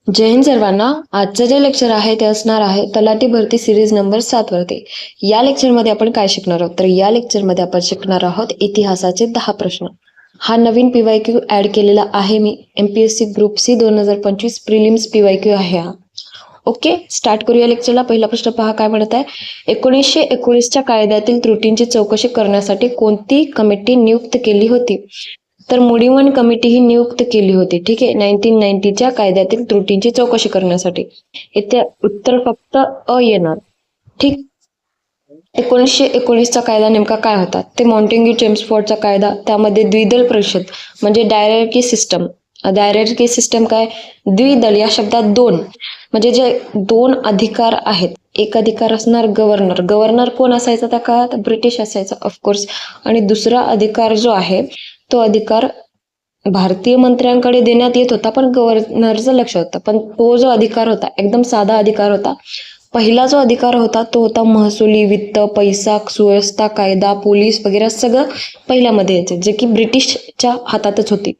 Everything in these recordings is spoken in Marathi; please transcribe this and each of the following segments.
जय हिंद सर्वांना. आजचं जे लेक्चर आहे ते असणार आहे तलाठी भरती सिरीज नंबर 7 वरती. या लेक्चरमध्ये आपण काय शिकणार आहोत तर या लेक्चरमध्ये आपण शिकणार आहोत इतिहासाचे 10 प्रश्न. हा नवीन PYQ ऍड केलेला आहे मी. MPSC group C 2025 prelims PYQ आहे हा. ओके, स्टार्ट करूया लेक्चरला. पहिला प्रश्न पहा काय म्हणत आहे. 1919च्या कायद्यातील त्रुटींची चौकशी करण्यासाठी कोणती कमिटी नियुक्त केली होती तर मुडीमन कमिटी ही नियुक्त केली होती. ठीक आहे, 1990च्या कायद्यातील त्रुटींची चौकशी करण्यासाठी. इथे उत्तर फक्त अ येणार. ठीक, 1919चा कायदा नेमका काय होता ते मॉन्टेग्यू चेम्सफोर्डचा कायदा. त्यामध्ये द्विदल परिषद म्हणजे डायरॅर्की सिस्टम. डायरॅर्की सिस्टम काय, द्विदल या शब्दात दोन म्हणजे जे दोन अधिकार आहेत. एक अधिकार असणार गव्हर्नर. गव्हर्नर कोण असायचा त्या काळात, ब्रिटिश असायचा ऑफकोर्स. आणि दुसरा अधिकार जो आहे तो अधिकार भारतीय मंत्र्यांकडे देण्यात येत होता, पण गव्हर्नरचं लक्ष होतं. पण तो जो अधिकार होता एकदम साधा अधिकार होता. पहिला जो अधिकार होता तो होता महसुली, वित्त, पैसा, सुव्यवस्था, कायदा, पोलीस वगैरे सगळं पहिल्यामध्ये यायचं, जे की ब्रिटिशच्या हातातच होती.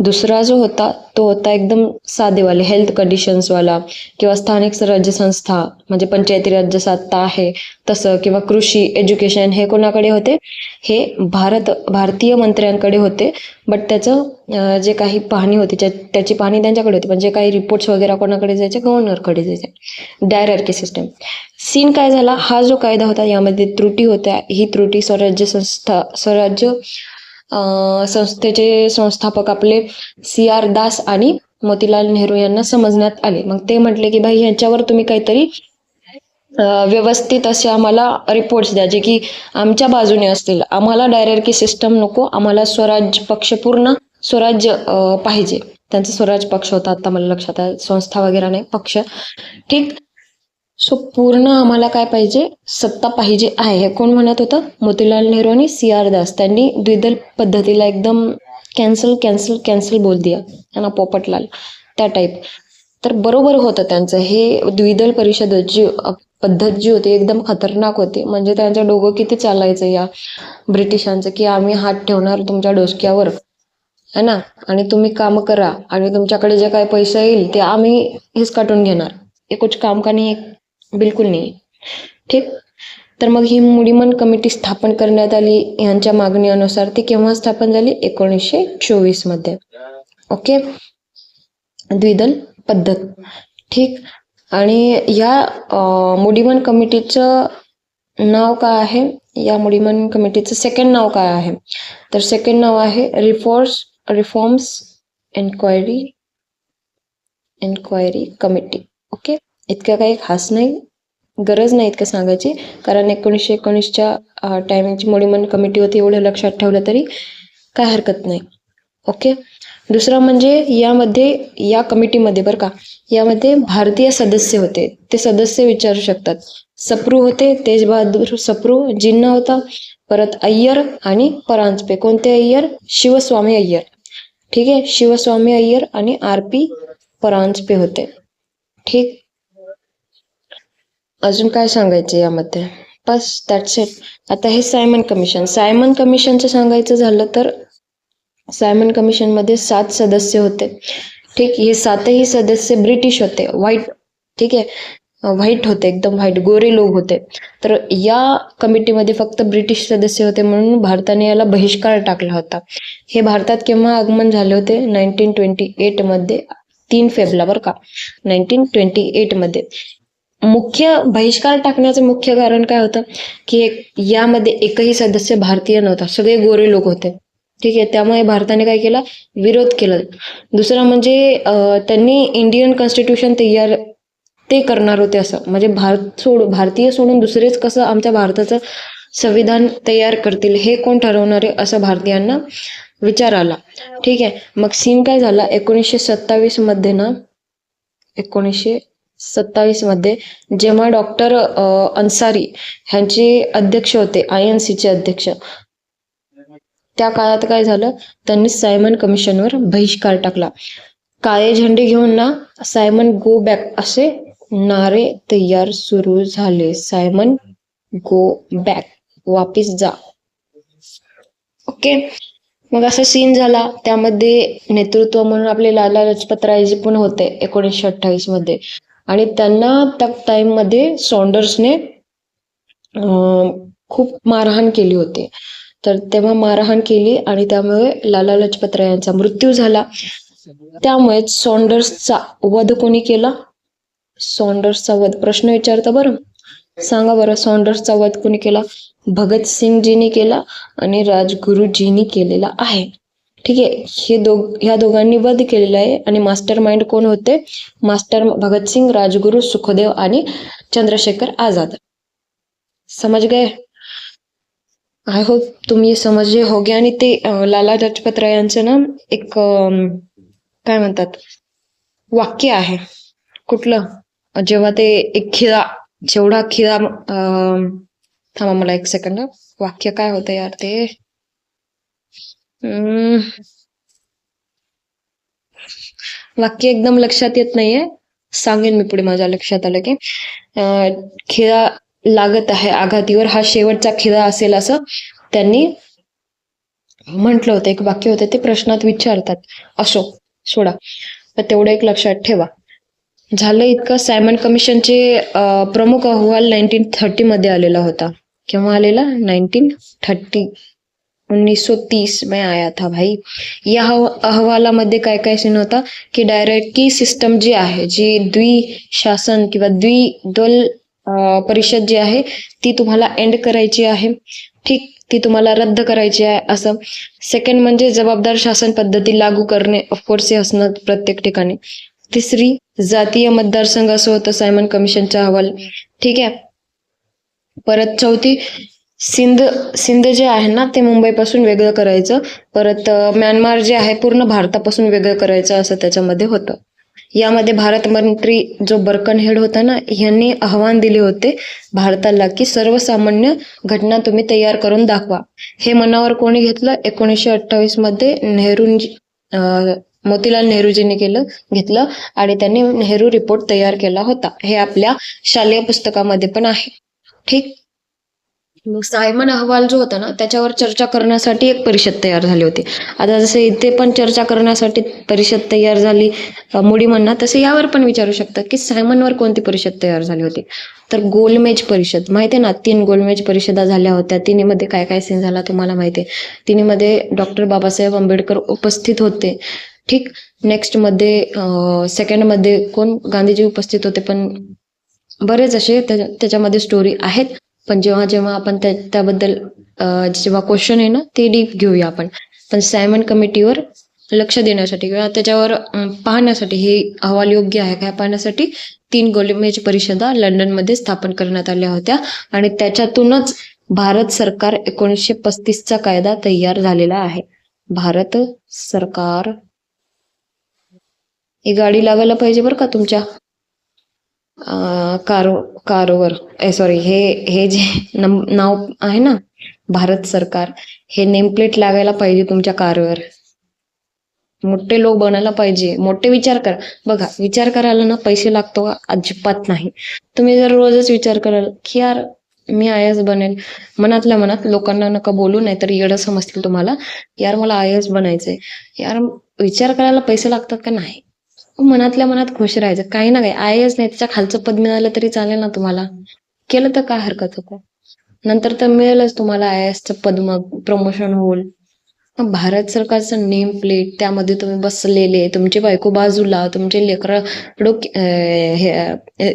दुसरा जो होता तो होता एकदम साधेवाले, हेल्थ कंडिशन्सवाला किंवा स्थानिक स्वराज्य संस्था म्हणजे पंचायती राज्य सत्ता आहे तसं, किंवा कृषी, एज्युकेशन हे कोणाकडे होते, हे भारतीय मंत्र्यांकडे होते. बट त्याचं जे काही पाहणी होती त्याची पाहणी त्यांच्याकडे होती, पण जे काही रिपोर्ट्स वगैरे कोणाकडे जायचे, गव्हर्नरकडे जायचे. डायरॅर्की सिस्टम. सीन काय झाला, हा जो कायदा होता यामध्ये त्रुटी होत्या. ही त्रुटी स्वराज्य संस्थेचे संस्थापक आपले CR दास आणि मोतीलाल नेहरू यांना समजण्यात आले. मग ते म्हटले की भाई ह्यांच्यावर तुम्ही काहीतरी व्यवस्थित असे आम्हाला रिपोर्ट्स द्या जे की आमच्या बाजूने असतील. आम्हाला डायरॅर्की सिस्टम नको, आम्हाला स्वराज्य पक्ष, पूर्ण स्वराज्य पाहिजे. त्यांचा स्वराज पक्ष होता, आता मला लक्षात आहे, संस्था वगैरे नाही, पक्ष. ठीक, सो पूर्ण आम्हाला काय पाहिजे, सत्ता पाहिजे आहे. हे कोण म्हणत होतं, मोतीलाल नेहरू आणि CR दास. त्यांनी द्विदल पद्धतीला एकदम कॅन्सल कॅन्सल कॅन्सल बोल दिया है ना, पोपटलाल त्या टाईप. तर बरोबर होतं त्यांचं. हे द्विदल परिषद जी पद्धत जी होती एकदम खतरनाक होती. म्हणजे त्यांचं डोकं किती चालायचं या ब्रिटिशांचं, की आम्ही हात ठेवणार तुमच्या डोसक्यावर है ना, आणि तुम्ही काम करा, आणि तुमच्याकडे जे काही पैसा येईल ते आम्ही हेच काटून घेणार. हे कुछ काम का नाही, बिलकुल नाही. ठीक, तर मग ही मुडीमन कमिटी स्थापन करण्यात आली यांच्या मागणीनुसार. ती केव्हा स्थापन झाली, 1924 मध्ये. ओके, द्विदल पद्धत. ठीक, आणि या मुडीमन कमिटीचं नाव काय आहे, या मुडीमन कमिटीचं सेकंड नाव काय आहे तर सेकंड नाव आहे रिफॉर्म्स एन्क्वायरी कमिटी. ओके, इतकं काही खास नाही, गरज नाही इतकं सांगायची, कारण 1919च्या टायमिंगची मुडीमन कमिटी होती, एवढं लक्षात ठेवलं तरी काय हरकत नाही. ओके, दुसरं म्हणजे यामध्ये, या कमिटीमध्ये बरं का, यामध्ये भारतीय सदस्य होते. ते सदस्य विचारू शकतात. सप्रू होते, तेजबहादूर सप्रू. जिन्ना होता, परत अय्यर आणि परांजपे. कोणते अय्यर, शिवस्वामी अय्यर. ठीक आहे, शिवस्वामी अय्यर आणि RP परांजपे होते. ठीक, अजून काय सांगायचं यामध्ये, बस दॅट्स इट. आता हे सायमन कमिशनचं सांगायचं झालं तर सायमन कमिशन मध्ये 7 सदस्य होते. ठीक, हे 7ही सदस्य ब्रिटिश होते, व्हाईट. ठीक आहे, व्हाईट होते, एकदम व्हाईट, गोरे लोक होते. तर या कमिटीमध्ये फक्त ब्रिटिश सदस्य होते, म्हणून भारताने याला बहिष्कार टाकला होता. हे भारतात केव्हा आगमन झाले होते, 1928 मध्ये, 3 फेब्रुवारीला बरं का, 1928 मध्ये. मुख्य बहिष्कार टाकण्याचं मुख्य कारण काय होतं की यामध्ये एकही सदस्य भारतीय नव्हता, सगळे गोरे लोक होते. ठीक आहे, त्यामुळे भारताने काय केलं, विरोध केला. दुसरं म्हणजे त्यांनी इंडियन कॉन्स्टिट्यूशन ते करणार होते असं, म्हणजे भारतीय सोडून दुसरेच कसं आमच्या भारताचं संविधान तयार करतील, हे कोण ठरवणार आहे असं भारतीयांना विचार आला. ठीक आहे, मग सीन काय झाला, 1927 मध्ये ना, 1927 मध्ये जेव्हा डॉक्टर अन्सारी ह्यांचे अध्यक्ष होते, INCचे अध्यक्ष, त्या काळात काय झालं, त्यांनी सायमन कमिशनवर बहिष्कार टाकला. काळे झेंडे घेऊन ना सायमन गो बॅक असे नारे तयार सुरू झाले. सायमन गो बॅक, वापिस जा. ओके, मग असा सीन झाला. त्यामध्ये नेतृत्व म्हणून आपले लाला लजपत रायजी पण होते 1928 मध्ये. आणि त्यांना त्या टाइम मध्ये सॉन्डर्सने खूप मारहाण केली होती. तर तेव्हा मारहाण केली आणि त्यामुळे लाला लजपत राय यांचा मृत्यू झाला. त्यामुळे सॉन्डर्सचा वध कोणी केला? सॉन्डर्सचा वध प्रश्न विचारता बरं. सांगा बरं, सॉन्डर्सचा वध कोणी केला? भगतसिंगजींनी केला आणि राजगुरूजींनी केलेला आहे. ठीक आहे. ह्या दोघांनी वध केलेला आहे. आणि मास्टर माइंड कोण होते? भगतसिंग, राजगुरू, सुखदेव आणि चंद्रशेखर आझाद. समझ गए? आय होप तुम्ही समजले होगे. आणि ते लाला लजपत राय यांचं ना एक काय म्हणतात वाक्य आहे. कुठलं? जेव्हा ते एक खिळा, जेवढा खिळा थांबा मला एक सेकंड. वाक्य काय होतं यार ते? वाक्य एकदम लक्षात येत नाहीये. सांगेन मी पुढे माझ्या लक्षात आलं की. खिळा लागत आहे आघातीवर, हा शेवटचा खिळा असेल असं त्यांनी म्हटलं होतं. एक वाक्य होतं, ते प्रश्नात विचारतात. असो, सोडा. पण तेवढं एक लक्षात ठेवा. झालं इतकं. सायमन कमिशनचे प्रमुख अहवाल 1930 मध्ये आलेला होता. केव्हा आलेला? 1930, 1930 में आया था भाई. या अहवालामध्ये काय काय सीन होता की डायरेक्टरी सिस्टम जी आहे, जी द्विशासन किंवा द्विदल परिषद जी आहे ती तुम्हाला एंड करायची आहे. ठीक, ती तुम्हाला रद्द करायची आहे असं. सेकंड म्हणजे जबाबदार शासन पद्धती लागू करणे. ऑफकोर्स हे असणं प्रत्येक ठिकाणी. तिसरी, जातीय मतदारसंघ असं होतं सायमन कमिशनचा अहवाल. ठीक आहे. परत चौथी, सिंध जे आहे ना ते मुंबईपासून वेगळं करायचं. परत म्यानमार जे आहे पूर्ण भारतापासून वेगळं करायचं असं त्याच्यामध्ये होतं. यामध्ये भारत मंत्री जो बर्कनहेड होता ना, यांनी आव्हान दिले होते भारताला की सर्वसामान्य घटना तुम्ही तयार करून दाखवा. हे मनावर कोणी घेतलं? 1928 मध्ये मोतीलाल नेहरूजींनी घेतलं आणि त्यांनी नेहरू रिपोर्ट तयार केला होता. हे आपल्या शालेय पुस्तकामध्ये पण आहे. ठीक. मग सायमन अहवाल जो होता ना त्याच्यावर चर्चा करण्यासाठी एक परिषद तयार झाली होती. आता जसं इथे पण चर्चा करण्यासाठी परिषद तयार झाली मोडी म्हणा, तसं यावर पण विचारू शकतात की सायमनवर कोणती परिषद तयार झाली होती. तर गोलमेज परिषद माहिती आहे ना, 3 गोलमेज परिषदा झाल्या होत्या. तिन्हीमध्ये काय काय सीन झाला तुम्हाला माहिती आहे. तिन्हीमध्ये डॉक्टर बाबासाहेब आंबेडकर उपस्थित होते. ठीक. नेक्स्ट मध्ये सेकंड मध्ये कोण? गांधीजी उपस्थित होते. पण बरेच असे त्याच्यामध्ये स्टोरी आहेत. पण जेव्हा आपण त्याबद्दल जेव्हा क्वेश्चन आहे ना ते डीप घेऊया आपण. पण सायमन कमिटीवर लक्ष देण्यासाठी किंवा त्याच्यावर पाहण्यासाठी हे अहवाल योग्य आहे काय पाहण्यासाठी 3 गोलमेज परिषदा लंडनमध्ये स्थापन करण्यात आल्या होत्या. आणि त्याच्यातूनच भारत सरकार 1935चा कायदा तयार झालेला आहे. भारत सरकार, ही गाडी लागायला पाहिजे बरं का तुमच्या कारवर. सॉरी, हे जे नाव आहे ना भारत सरकार, हे नेमप्लेट लागायला पाहिजे तुमच्या कारवर. मोठे लोक बनायला पाहिजे. मोठे विचार करा. बघा, विचार करायला ना पैसे लागतो का? अजिबात नाही. तुम्ही जर रोजच विचार कराल की यार मी आय एस बनेल, मनातल्या मनात, लोकांना नका बोलू नाही तर येडं समजतील तुम्हाला, यार मला आय एस बनायचंय. यार विचार करायला पैसे लागतात का? नाही. मनातल्या मनात खुश राहायचं. काही ना काही आय एस नाही त्याच्या खालचं पद मिळालं तरी चालेल ना तुम्हाला. केलं तर काय हरकत होतं. नंतर तर मिळेलच तुम्हाला आय एसचं पद, मग प्रमोशन होईल. भारत सरकारचं नेम प्लेट, त्यामध्ये तुम्ही बसलेले, तुमची बायको बाजूला, तुमचे लेकरं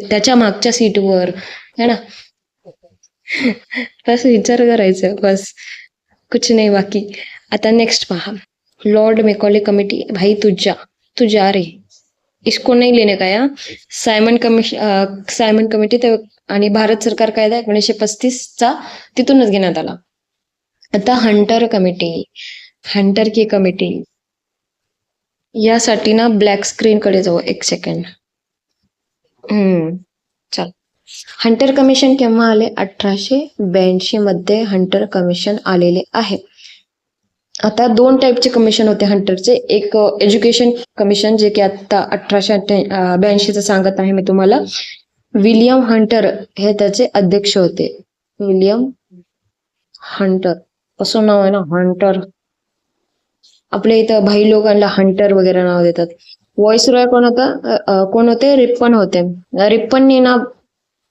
त्याच्या मागच्या सीटवर है ना. बस विचार करायचं बस, कुछ नाही बाकी. आता नेक्स्ट पहा, लॉर्ड मेकॉले कमिटी. भाई तुझ्या रे, इसको नहीं लेने का या. सायमन कमिटी आणि भारत सरकार कायदा 1935चा तिथूनच घेण्यात आला. आता हंटर की कमिटी, यासाठी ना ब्लॅक स्क्रीन कडे जाऊ. एक सेकंड. चल. हंटर कमिशन केव्हा आले? 1882 मध्ये हंटर कमिशन आलेले आहे. आता 2 टाईपचे कमिशन होते हंटरचे. एक एज्युकेशन कमिशन, जे की आता 1882चं सांगत आहे मी तुम्हाला. विलियम हंटर हे त्याचे अध्यक्ष होते. विलियम हंटर असं नाव आहे ना, हंटर. आपल्या इथं भाई लोकांना हंटर वगैरे नाव देतात. व्हॉइसरॉय कोण होते? रिप्पन होते. रिप्पननी ना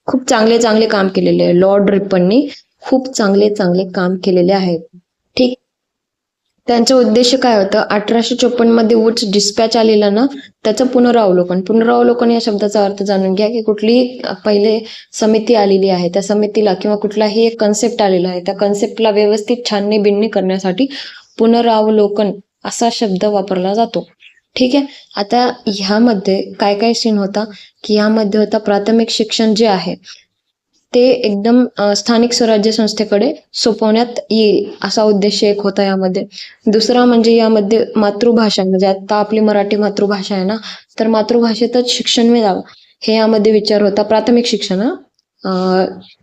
खूप चांगले चांगले काम केलेले आहे. लॉर्ड रिप्पननी खूप चांगले चांगले काम केलेले आहे. ठीक. त्यांचा उद्देश काय होतं? 1854 मध्ये वुड्स डिस्पॅच आलेला ना, त्याचं पुनरावलोकन या शब्दाचा अर्थ जाणून घ्या की कुठलीही पहिले समिती आलेली आहे, त्या समितीला किंवा कुठलाही एक कन्सेप्ट आलेला आहे, त्या कन्सेप्टला व्यवस्थित छाननी बिननी करण्यासाठी पुनरावलोकन असा शब्द वापरला जातो. ठीक आहे. आता ह्यामध्ये काय काय सीन होता की ह्यामध्ये होता प्राथमिक शिक्षण जे आहे ते एकदम स्थानिक स्वराज्य संस्थेकडे सोपवण्यात येईल असा उद्देश एक होता यामध्ये. दुसरा म्हणजे यामध्ये मातृभाषा, म्हणजे आता आपली मराठी मातृभाषा आहे ना, तर मातृभाषेतच शिक्षण मिळावं हे यामध्ये विचार होता. प्राथमिक शिक्षण.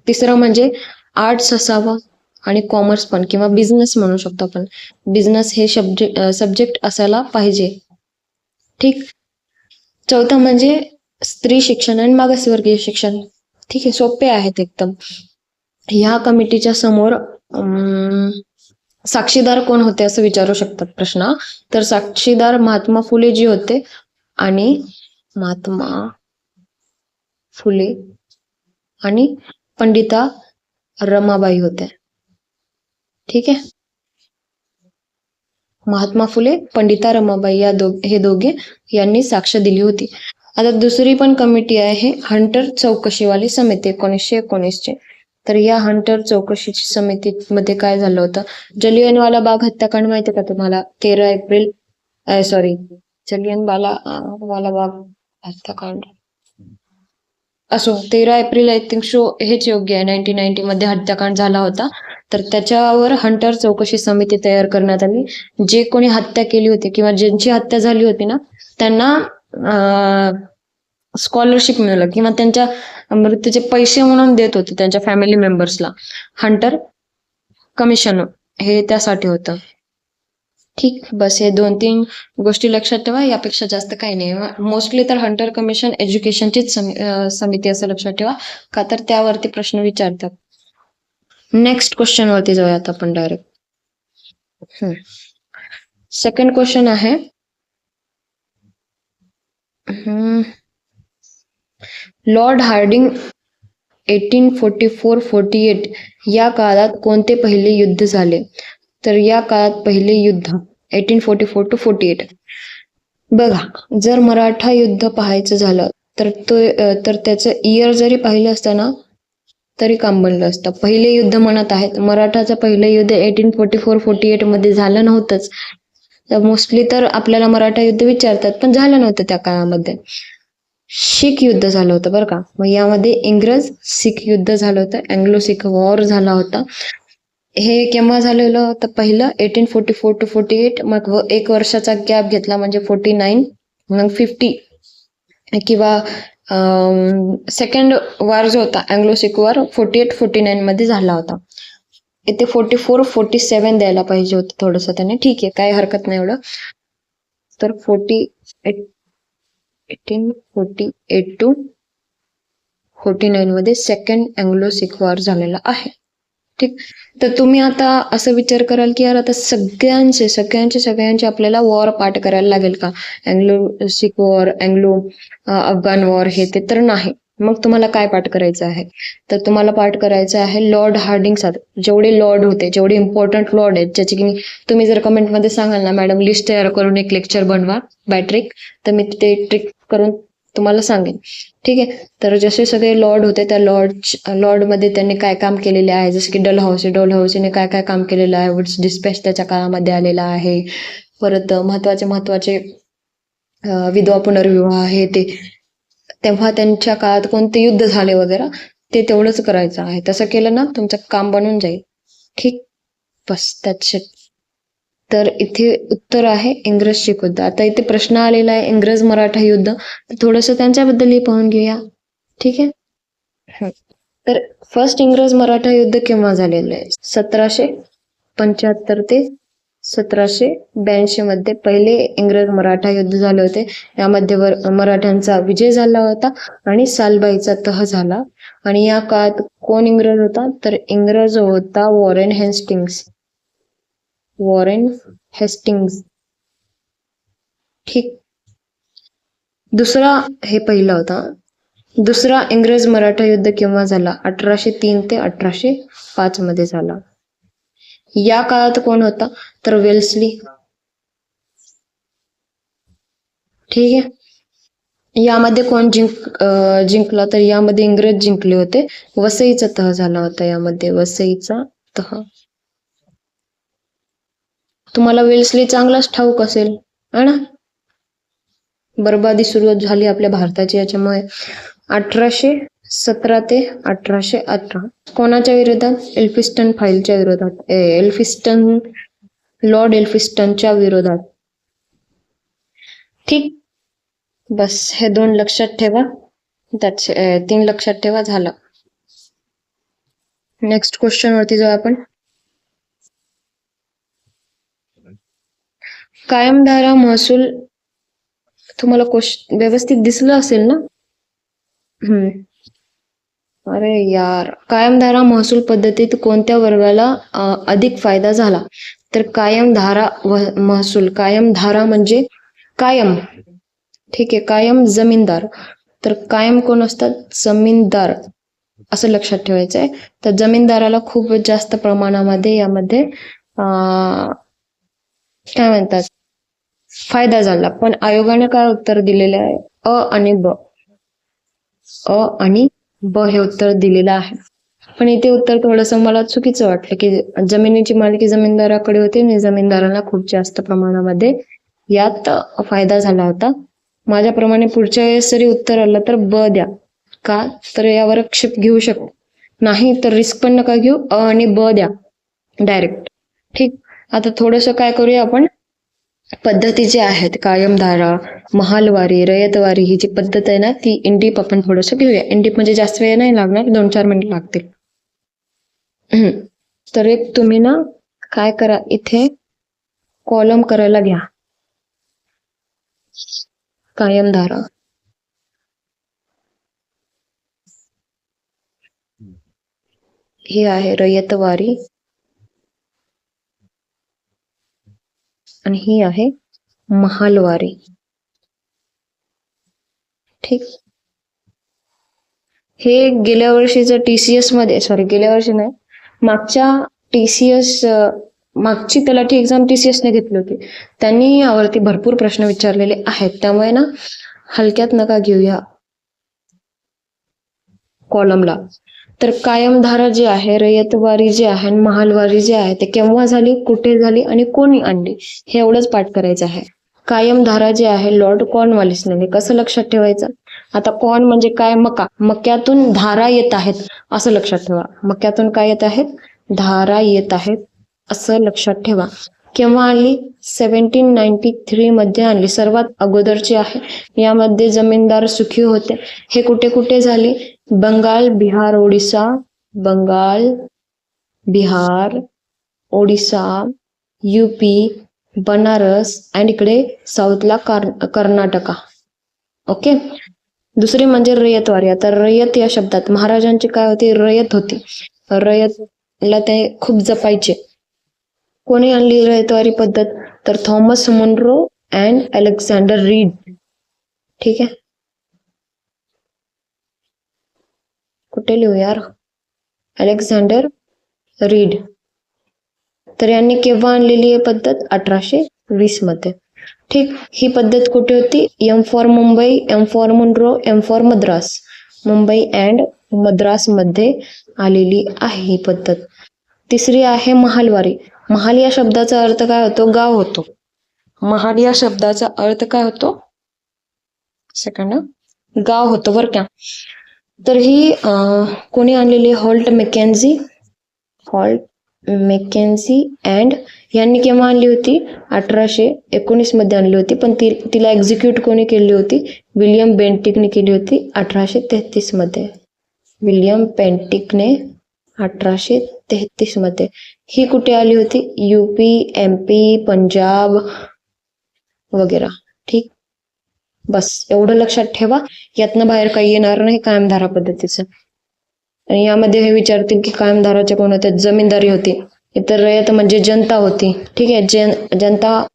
तिसरं म्हणजे आर्ट्स असावं आणि कॉमर्स पण किंवा बिझनेस म्हणू शकतो आपण. बिझनेस हे सब्जेक्ट असायला पाहिजे. ठीक. चौथं म्हणजे स्त्री शिक्षण आणि मागासवर्गीय शिक्षण. ठीक आहे, सोपे आहेत एकदम. ह्या कमिटीच्या समोर साक्षीदार कोण होते असं विचारू शकतात प्रश्न. तर साक्षीदार महात्मा फुले जी होते आणि महात्मा फुले आणि पंडिता रमाबाई होत्या. ठीक आहे. महात्मा फुले, पंडिता रमाबाई हे दोघे यांनी साक्ष दिली होती. आता दुसरी पण कमिटी आहे हंटर चौकशीवाली समिती 1919 तर या हंटर चौकशी समितीमध्ये काय झालं होतं? जलियनवाला बाग हत्याकांड माहिती का तुम्हाला? 13 एप्रिल जलियनवाला बाग हत्याकांड असो 13 एप्रिल आय थिंक शो हेच योग्य आहे. 1990 मध्ये हत्याकांड झाला होता. तर त्याच्यावर हंटर चौकशी समिती तयार करण्यात आली. जे कोणी हत्या केली होती किंवा ज्यांची हत्या झाली होती ना, त्यांना स्कॉलरशिप मिळालं किंवा त्यांच्या मृत्यूचे पैसे म्हणून देत होते त्यांच्या फॅमिली मेंबर्सला. हंटर कमिशन हे त्यासाठी होतं. ठीक. बस हे 2-3 गोष्टी लक्षात ठेवा, यापेक्षा जास्त काही नाही. मोस्टली तर हंटर कमिशन एज्युकेशनचीच समिती असं लक्षात ठेवा, का तर त्यावरती प्रश्न विचारतात. नेक्स्ट क्वेश्चन वरती जाऊयात आपण डायरेक्ट. सेकंड क्वेश्चन आहे लॉर्ड हार्डिंग 1844-48 या काळात कोणते पहिले युद्ध झाले? तर या काळात पहिले युद्ध 1844-48. बघा, जर मराठा युद्ध पाहायचं झालं तर त्याचं इयर जरी पाहिलं असतं ना तरी काम बनलं असतं. पहिले युद्ध म्हणत आहेत, मराठाचं पहिलं युद्ध 1844-48 मध्ये झालं नव्हतंच. मोस्टली तर आपल्याला मराठा युद्ध विचारतात, पण झालं नव्हतं त्या काळामध्ये. शीख युद्ध झालं होतं बरं का. मग यामध्ये इंग्रज सिख युद्ध झालं होतं, अँग्लो सिख वॉर झाला होता. हे केव्हा झालेलं होतं? पहिलं 1844-48. मग एक वर्षाचा गॅप घेतला म्हणजे 49, मग 50 किंवा सेकंड वॉर जो होता अँग्लो सिख वॉर 48-49 मध्ये झाला होता. इथे 44-47 द्यायला पाहिजे होतं थोडंसं त्याने. ठीक आहे, काही हरकत नाही एवढं. तर 1848 to 49 मध्ये सेकंड अँग्लो सिख वॉर झालेला आहे. ठीक. तर तुम्ही आता असं विचार कराल की यार आता सगळ्यांचे आपल्याला वॉर पाठ करायला लागेल का? अँग्लो सिख वॉर, अँग्लो अफगाण वॉर हे ते तर नाही. मग तुम्हाला काय पाठ करायचं आहे? तर तुम्हाला पाठ करायचं आहे लॉर्ड हार्डिंग. जेवढे लॉर्ड होते, जेवढे इम्पॉर्टंट लॉर्ड आहेत, ज्याची की तुम्ही जर कमेंटमध्ये सांगाल ना मॅडम लिस्ट तयार करून एक लेक्चर बनवा बाय ट्रिक, तर मी ते ट्रिक करून तुम्हाला सांगेन. ठीक आहे. तर जसे सगळे लॉर्ड होते त्या लॉर्ड मध्ये त्यांनी काय काम केलेले आहे, जसं की डलहौसीने काय काय काम केलेलं आहे. वुड्स डिस्पॅच त्याच्या काळामध्ये आलेला आहे. परत महत्वाचे विधवा पुनर्विवाह हे ते, तेव्हा त्यांच्या काळात कोणते युद्ध झाले वगैरे ते तेवढंच करायचं आहे. तसं केलं ना तुमचं काम बनून जाईल. ठीक. बस त्याच. तर इथे उत्तर आहे इंग्रज शीख युद्ध. आता इथे प्रश्न आलेला आहे इंग्रज मराठा युद्ध, थोडंसं त्यांच्याबद्दलही पाहून घेऊया. ठीक आहे. तर फर्स्ट इंग्रज मराठा युद्ध केव्हा झालेलं आहे? 1775 ते 1782 मध्ये पहिले इंग्रज मराठा युद्ध झाले होते. यामध्ये मराठ्यांचा विजय झाला होता आणि सालबाईचा तह झाला. आणि या काळात कोण इंग्रज होता? तर इंग्रज होता वॉरेन हेस्टिंग्स. ठीक. दुसरा, हे पहिला होता. दुसरा इंग्रज मराठा युद्ध केव्हा झाला? 1803 ते 1805 मध्ये झाला. या काळात कोण होता? तर वेल्सली. ठीक आहे. यामध्ये कोण जिंकला? तर यामध्ये इंग्रज जिंकले होते. वसईचा तह झाला होता यामध्ये, वसईचा तह. तुम्हाला वेल्सली चांगलाच ठाऊक असेल, है ना? बरबादी सुरुवात झाली आपल्या भारताची याच्यामुळे. 1817 ते 1818 कोणाच्या विरोधात? एल्फिस्टन फाईलच्या विरोधात, लॉर्ड एल्फिस्टनच्या विरोधात. ठीक. बस हे 2 लक्षात ठेवा. 3 लक्षात ठेवा. झालं. नेक्स्ट क्वेश्चन वरती जाऊ आपण. कायमधारा महसूल तुम्हाला व्यवस्थित दिसलं असेल ना? अरे यार, कायमधारा महसूल पद्धतीत कोणत्या वर्गाला अधिक फायदा झाला? तर कायमधारा महसूल. कायमधारा म्हणजे कायम. ठीक आहे. कायम जमीनदार. तर कायम कोण असतात? जमीनदार. असं लक्षात ठेवायचं आहे. तर जमीनदाराला खूप जास्त प्रमाणामध्ये यामध्ये काय म्हणतात, फायदा झाला. पण आयोगाने काय उत्तर दिलेलं आहे? अ आणि ब. अ आणि ब हे उत्तर दिलेलं आहे. पण इथे उत्तर थोडंसं मला चुकीचं वाटलं की जमिनीची मालकी जमीनदाराकडे होती आणि जमीनदारांना खूप जास्त प्रमाणामध्ये यात फायदा झाला होता. माझ्याप्रमाणे पुढच्या वेळेस जरी उत्तर आलं तर ब द्या. का? तर यावर आक्षेप घेऊ शकतो. नाही तर रिस्क पण नका घेऊ, अ आणि ब द्या डायरेक्ट. ठीक. आता थोडंसं काय करूया आपण, पद्धती ज्या आहेत कायमधारा, महालवारी, रयतवारी, ही जी पद्धत आहे ना, ती इंडीप आपण थोडंसं घेऊया. इंडीप म्हणजे जास्त वेळ नाही लागणार, 2-4 मिनिट लागतील. तर एक तुम्ही ना काय करा, इथे कॉलम करायला घ्या. कायमधारा, ही आहे रयतवारी आणि ही आहे महालवारी. ठीक. हे गेल्या वर्षीचं TCS मध्ये, गेल्या वर्षी नाही, मागच्या TCS मागची तलाठी एक्झाम TCS ने घेतली होती. त्यांनी यावरती भरपूर प्रश्न विचारलेले आहेत. त्यामुळे ना हलक्यात नका घेऊया कॉलमला. तर कायमधारा जी आहे, रयतवारी जी आहे, महालवारी जी आहे, ते केव्हा झाली, कुठे झाली आणि कोणी आणली, हे एवढंच पाठ करायचं आहे. कायमधारा जी आहे लॉर्ड कॉर्नवॉलिसने. कसं लक्षात ठेवायचं? आता कॉर्न म्हणजे काय? मका. मक्यातून धारा येत आहेत असं लक्षात ठेवा. मक्यातून काय येत आहेत? धारा येत आहेत असं लक्षात ठेवा. केव्हा आणली? 1793 मध्ये आणली. सर्वात अगोदरची आहे. यामध्ये जमीनदार सुखी होते. हे कुठे कुठे झाले? बंगाल, बिहार, ओडिसा. बंगाल, बिहार, ओडिसा, UP, बनारस अँड इकडे साऊथला कर्नाटका. ओके. दुसरी म्हणजे रयतवारी. आता रयत या शब्दात महाराजांची काय होती? रयत होती. रयतला ते खूप जपायचे. कोणी आणली रयतवारी पद्धत? तर Thomas Munro and Alexander Reid. ठीक आहे. कुठे लिहू यार? Alexander Reid. तर यांनी केव्हा आणलेली आहे पद्धत? 1820 मध्ये. ठीक. ही पद्धत कुठे होती? M for Mumbai, M for Munro, M for Madras. Mumbai and Madras मध्ये आलेली आहे ही पद्धत. तिसरी आहे महालवारी. महाल या शब्दाचा अर्थ काय होतो? गाव होतो. महाल या शब्दाचा अर्थ काय होतो? सेकंड, गाव होतो बरं का. तर ही कोणी आणलेली? Halt Mackenzie. अँड यांनी केव्हा आणली होती? 1819 मध्ये आणली होती. पण तिला एक्झिक्यूट कोणी केली होती? विल्यम बेंटिकने केली होती 1833 मध्ये. विल्यम बेंटिकने 1833 मध्ये. ही कुठे आली होती? UP, MP, पंजाब वगैरे. ठीक. बस एवढं लक्षात ठेवा. यातनं बाहेर काही येणार नाही कायमधारा पद्धतीचं. आणि यामध्ये हे विचारतील की कायमधाराच्या कोण होत्या? जमीनदारी होती. इतर रयत म्हणजे जनता होती. ठीक आहे. जनता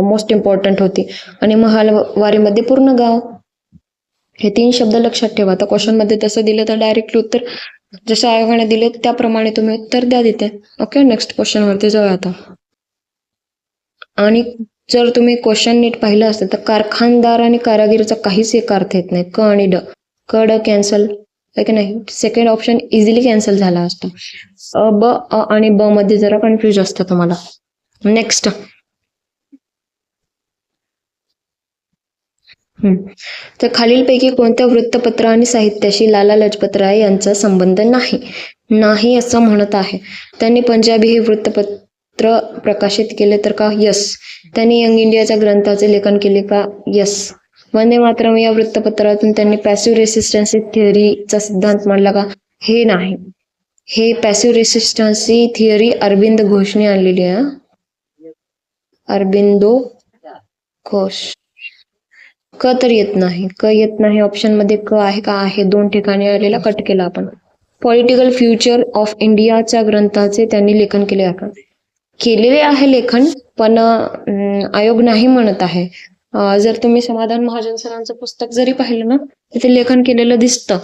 मोस्ट इम्पॉर्टंट होती. आणि महालवारीमध्ये पूर्ण गाव. हे 3 शब्द लक्षात ठेवा. तर क्वेश्चन मध्ये तसं दिलं तर डायरेक्टली उत्तर जसं आयोगाने दिले त्याप्रमाणे तुम्ही उत्तर द्या तिथे. ओके, नेक्स्ट क्वेश्चन वरती जाऊया आता. आणि जर तुम्ही क्वेश्चन नीट पाहिलं असतं तर कारखानदार आणि कारागीरचा काहीच एक अर्थ येत नाही. क आणि ड. क ड कॅन्सल आहे की नाही. सेकंड ऑप्शन इझिली कॅन्सल झाला असता. अ ब अ आणि ब मध्ये जरा कन्फ्युज असतं तुम्हाला. नेक्स्ट. तर खालीलपैकी कोणत्या वृत्तपत्र आणि साहित्याशी लाला लजपतराय यांचा संबंध नाही. नाही असं म्हणत आहे. त्यांनी पंजाबी हे वृत्तपत्र प्रकाशित केले तर का? यस. त्यांनी यंग इंडियाच्या ग्रंथाचे लेखन केले का? यस. वंदे मातरम या वृत्तपत्रातून त्यांनी पॅसिव्ह रेसिस्टन्सी थिअरीचा सिद्धांत मांडला का? हे नाही. हे पॅसिव्ह रेसिस्टन्सी थिअरी अरविंद घोषने आणलेली आहे. अरबिंदो घोष. क तर येत नाही. क येत नाही. ऑप्शन मध्ये क आहे का? आहे. 2 ठिकाणी आलेला कट केला आपण. पॉलिटिकल फ्युचर ऑफ इंडियाच्या ग्रंथाचे त्यांनी लेखन केले आहे. केलेले आहे लेखन, पण आयोग नाही म्हणत आहे. जर तुम्ही समाधान महाजन सरांचं पुस्तक जरी पाहिलं ना, तिथे लेखन केलेलं दिसतं,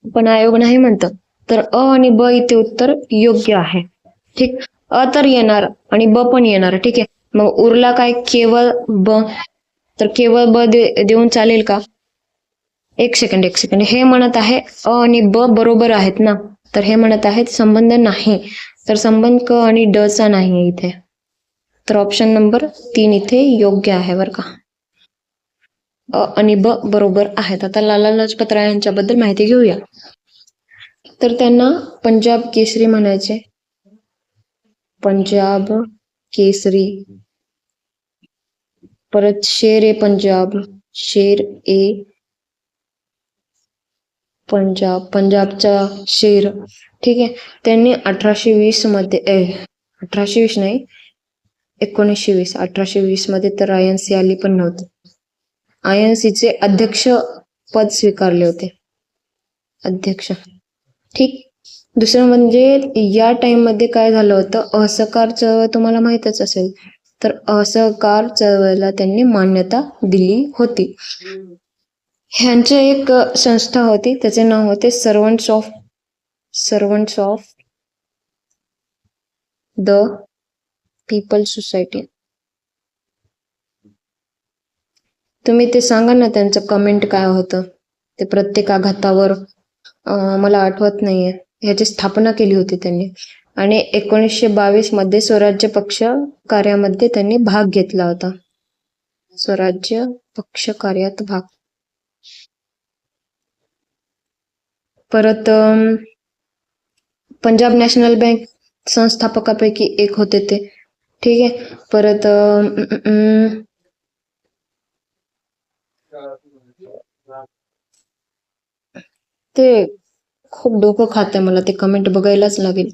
पण आयोग नाही म्हणतं. तर अ आणि ब इथे उत्तर योग्य आहे. ठीक. अ तर येणार आणि ब पण येणार. ठीक आहे. मग उरला काय? केवळ ब. तर केवळ ब देऊन चालेल का? एक सेकंड. हे म्हणत आहे अ आणि ब बरोबर आहेत ना, तर हे म्हणत आहेत संबंध नाही. तर संबंध क आणि ड चा नाही इथे. तर ऑप्शन नंबर 3 इथे योग्य आहे बरं का. अ आणि ब बरोबर आहेत. आता लाला लजपतराय यांच्याबद्दल माहिती घेऊया. तर त्यांना पंजाब केसरी म्हणायचे. पंजाब केसरी. परत शेर ए पंजाब. शेर ए पंजाब. पंजाबचा शेर. ठीक आहे. त्यांनी 1820 मध्ये 1820 नाही, 1920. 1820 मध्ये तर INC आली पण नव्हती. INC चे अध्यक्ष पद स्वीकारले होते. अध्यक्ष. ठीक. दुसरं म्हणजे या टाइम मध्ये काय झालं होतं, असहकार चळवळ तुम्हाला माहीतच असेल. तर असहकार चळवळीला त्यांनी मान्यता दिली होती. ह्यांची एक संस्था होती, त्याचे नाव होते servants of the people society. तुम्ही ते सांगा ना त्यांचं कमेंट काय होतं ते. प्रत्येक आघातावर मला आठवत नाहीये. ह्याची स्थापना केली होती त्यांनी. आणि 1922 मध्ये स्वराज्य पक्ष कार्यामध्ये त्यांनी भाग घेतला होता. स्वराज्य पक्ष कार्यात भाग. परत पंजाब नॅशनल बँक संस्थापकापैकी एक होते ते. ठीक आहे. परत ते खूप डोकं खातंय मला, ते कमेंट बघायलाच लागेल,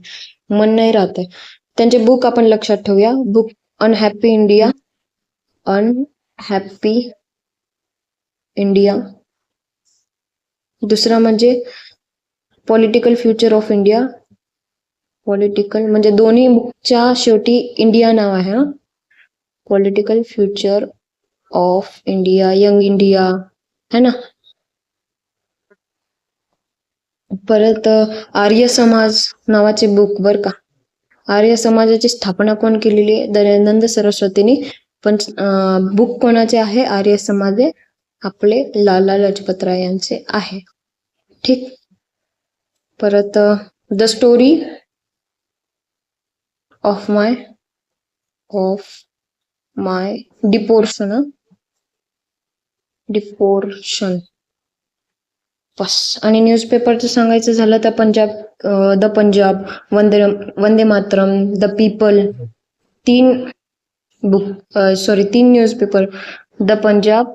मन नाही राहत आहे. त्यांचे बुक आपण लक्षात ठेवूया. Book unhappy India. Unhappy India. दुसरा म्हणजे political future of India. Political म्हणजे दोन्ही बुकच्या शेवटी इंडिया नाव आहे. Political future of India, young India है ना. परत आर्य समाज नावाचे बुक बर का. आर्य समाजाची स्थापना कोण केलेली आहे? दयानंद सरस्वतींनी. पण बुक कोणाचे आहे? आर्य समाज आपले लाला लजपतराय यांचे आहे. ठीक. परत द स्टोरी ऑफ माय डिपोर्शन. बस. आणि न्यूजपेपरचं सांगायचं झालं तर Punjab, the Punjab, Vande Mataram, the people. 3 newspaper. The Punjab,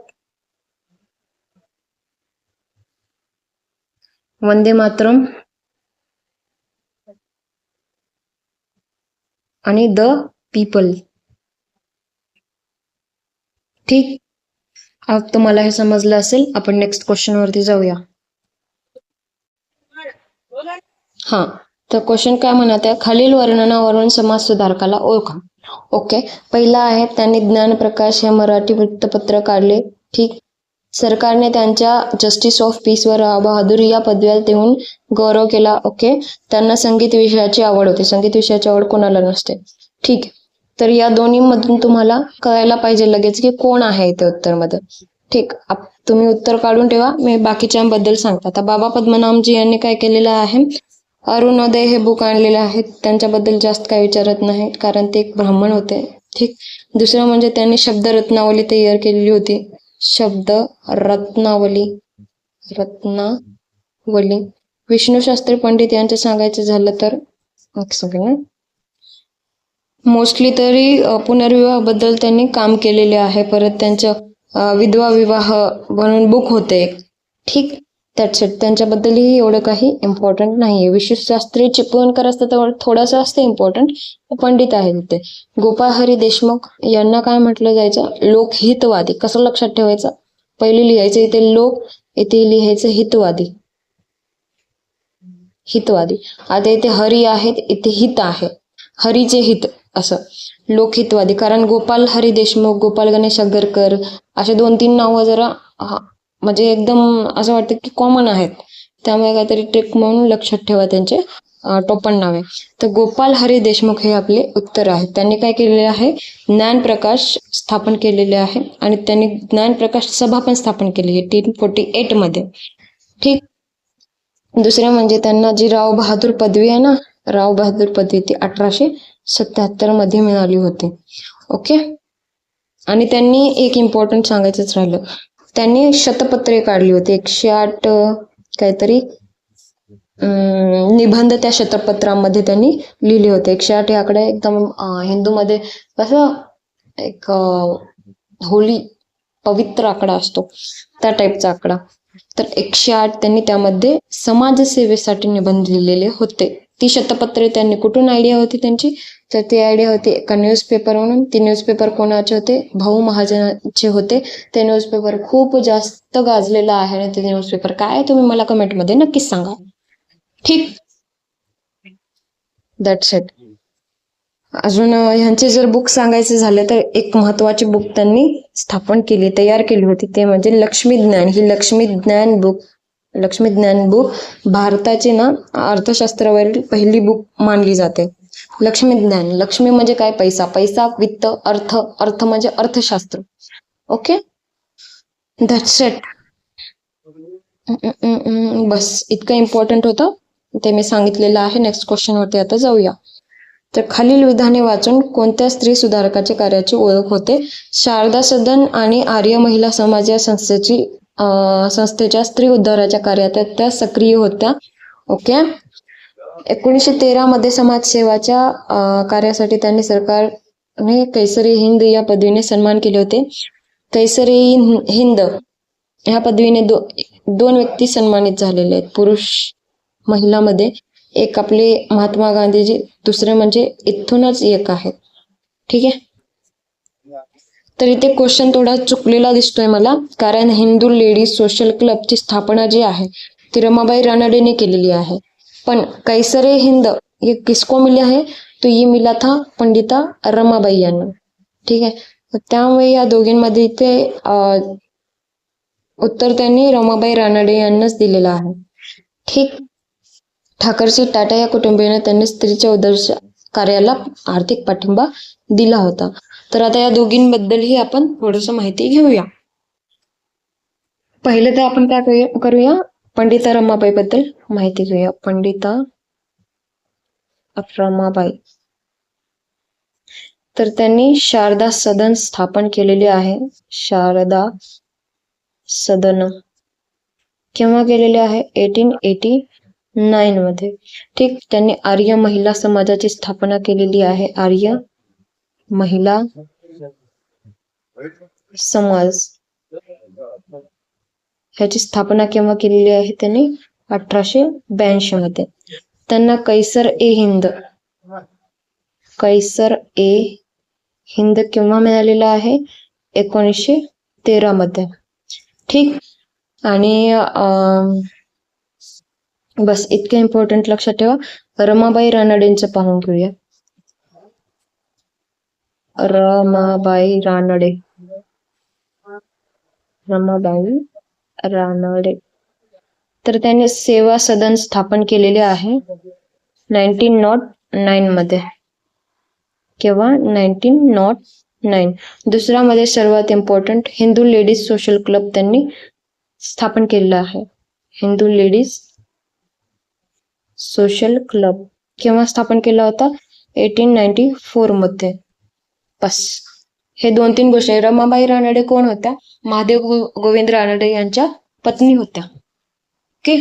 Vande Mataram आणि द पीपल. ठीक. आज तुम्हाला हे समजलं असेल. आपण नेक्स्ट क्वेश्चन वरती जाऊया. हा. तर क्वेश्चन काय म्हणत आहे, खालील वर्णनावरून समाज सुधारकाला ओळखा. ओके. पहिला आहे, त्यांनी ज्ञानप्रकाश हे मराठी वृत्तपत्र काढले. ठीक. सरकारने त्यांच्या जस्टिस ऑफ पीसवर राव बहादूर या पदव्या देऊन गौरव केला. ओके. त्यांना संगीत विषयाची आवड होती. संगीत विषयाची आवड कोणाला नसते. ठीक. तर या दोन्ही मधून तुम्हाला कळायला पाहिजे लगेच की कोण आहे इथे उत्तरमध्ये. ठीक. तुम्ही उत्तर काढून ठेवा, मी बाकीच्यांबद्दल सांगते. आता बाबा पद्मनाभजी यांनी काय केलेलं आहे, अरुणोदय हे बुक आणलेले आहेत. त्यांच्याबद्दल जास्त काय विचारत नाही, कारण ते एक ब्राह्मण होते. ठीक. दुसरं म्हणजे त्यांनी शब्द रत्नावली तयार केलेली होती. शब्द रत्नावली. विष्णू शास्त्री पंडित यांचं सांगायचं झालं तर एक सेकंड, मोस्टली तरी पुनर्विवाहाबद्दल त्यांनी काम केलेले आहे. परत त्यांचं विधवा विवाह म्हणून बुक होते. ठीक. That's it. त्यांच्याबद्दलही एवढं काही इम्पॉर्टंट नाहीये. विश्वशास्त्री चिपळूणकर असतं तर थोडंसं असतं इम्पॉर्टंट, पंडित आहेत ते. गोपाळ हरी देशमुख यांना काय म्हटलं जायचं, लोकहितवादी. कसं लक्षात ठेवायचं, पहिले लिहायचं इथे लोक, इथे लिहायचं हितवादी. आता इथे हरी आहेत, इथे हित आहे, हरीचे हित असं लोकहितवादी. कारण गोपाल हरी देशमुख, गोपाल गणेश आगरकर असे 2-3 नावं जरा म्हणजे एकदम असं वाटतं की कॉमन आहेत, त्यामुळे काहीतरी ट्रिक म्हणून लक्षात ठेवा त्यांचे टोपण नावे. तर गोपाल हरी देशमुख हे आपले उत्तर आहे. त्यांनी काय केलेले आहे, ज्ञानप्रकाश स्थापन केलेले आहे आणि त्यांनी ज्ञानप्रकाश सभा पण स्थापन केली 1848 मध्ये. ठीक. दुसरे म्हणजे त्यांना जी राव बहादूर पदवी आहे ना, राव बहादूर पदवी ती 1877 मध्ये मिळाली होती. ओके. आणि त्यांनी एक इम्पॉर्टंट सांगायचंच राहिलं, त्यांनी शतपत्रे काढली होती. 108 काहीतरी निबंध त्या शतपत्रामध्ये त्यांनी लिहिले होते. 108 हे आकडे एकदम हिंदूमध्ये कसं एक होली पवित्र आकडा असतो, त्या टाईपचा आकडा. तर 108 त्यांनी त्यामध्ये समाजसेवेसाठी निबंध लिहिलेले होते. ती शतपत्रे त्यांनी कुठून आयडिया होती त्यांची, तर ती आयडिया होती एका न्यूजपेपर म्हणून. ती न्यूजपेपर कोणाचे होते, भाऊ महाजनाचे होते. ते न्यूजपेपर खूप जास्त गाजलेला आहे आणि ते न्यूजपेपर काय तुम्ही मला कमेंटमध्ये नक्कीच सांगा. ठीक. That's it. अजून ह्यांचे जर बुक सांगायचे झाले तर एक महत्वाची बुक त्यांनी स्थापन केली, तयार केली होती, ते म्हणजे लक्ष्मी ज्ञान. ही लक्ष्मी ज्ञान बुक भारताची ना अर्थशास्त्रावरील पहिली बुक मानली जाते. लक्ष्मी ज्ञान. लक्ष्मी म्हणजे काय, पैसा, पैसा वित्त, अर्थ म्हणजे अर्थशास्त्र. ओके. That's it. बस इतकं इम्पॉर्टंट होतं, ते मी सांगितलेलं आहे. नेक्स्ट क्वेश्चन वरती आता जाऊया. तर खालील विधाने वाचून कोणत्या स्त्री सुधारकाच्या कार्याची ओळख होते. शारदा सदन आणि आर्य महिला समाज या संस्थेच्या स्त्री उद्धाराच्या कार्यात त्या सक्रिय होत्या. ओके. 1913 मध्ये समाजसेवाच्या कार्यासाठी त्यांनी सरकारने कैसरी हिंद या पदवीने सन्मान केले होते. कैसरी हिंद ह्या पदवीने दोन व्यक्ती सन्मानित झालेले आहेत, पुरुष महिलामध्ये. एक आपले महात्मा गांधीजी, दुसरे म्हणजे इथूनच एक आहेत. ठीक आहे. तर इथे क्वेश्चन थोडा चुकलेला दिसतोय मला, कारण हिंदू लेडीज सोशल क्लबची स्थापना जी आहे ती रमाबाई रानडेने केलेली आहे. पण कैसरे हिंद ये किसको मिले आहे, तो ये मिला था पंडिता रमाबाई यांना. ठीक आहे. त्यामुळे या दोघींमध्ये इथे उत्तर त्यांनी रमाबाई रानडे यांनाच दिलेलं आहे. ठीक. ठाकरसी टाटा या कुटुंबियाने त्यांनी स्त्रीच्या उद्धार कार्याला आर्थिक पाठिंबा दिला होता. तर आता या दोघींबद्दलही आपण थोडस माहिती घेऊया. पहिले तर आपण काय करूया, पंडिता रमाबाई बद्दल माहिती घेऊया. पंडिता रमाबाई. तर त्यांनी शारदा सदन स्थापन केलेले आहे. शारदा सदन केव्हा केलेले आहे, 1889 मध्ये. ठीक. त्यांनी आर्य महिला समाजाची स्थापना केलेली आहे. आर्य महिला समाज ह्याची स्थापना केव्हा केलेली आहे त्यांनी, 1882 मध्ये. त्यांना कैसर ए हिंद केव्हा मिळालेला आहे, 1913 मध्ये. ठीक. आणि बस इतकं इम्पॉर्टंट लक्षात ठेवा. रमाबाई रानडेंचं पाहून घेऊया. रमाबाई रानडे. रमाबाई रानडे. तर त्यांनी सेवा सदन स्थापन केलेले आहे 1909 मध्ये. केव्हा? 1909. दुसरा मध्ये सर्वात important Hindu ladies social club त्यांनी स्थापन केलेला आहे. हिंदू लेडीज सोशल क्लब केव्हा स्थापन केला होता? 1894 मध्ये. बस हे 2-3 गोष्टी. रमाबाई रानडे कोण होत्या? महादेव गोविंद रानडे यांच्या पत्नी होत्या. ओके.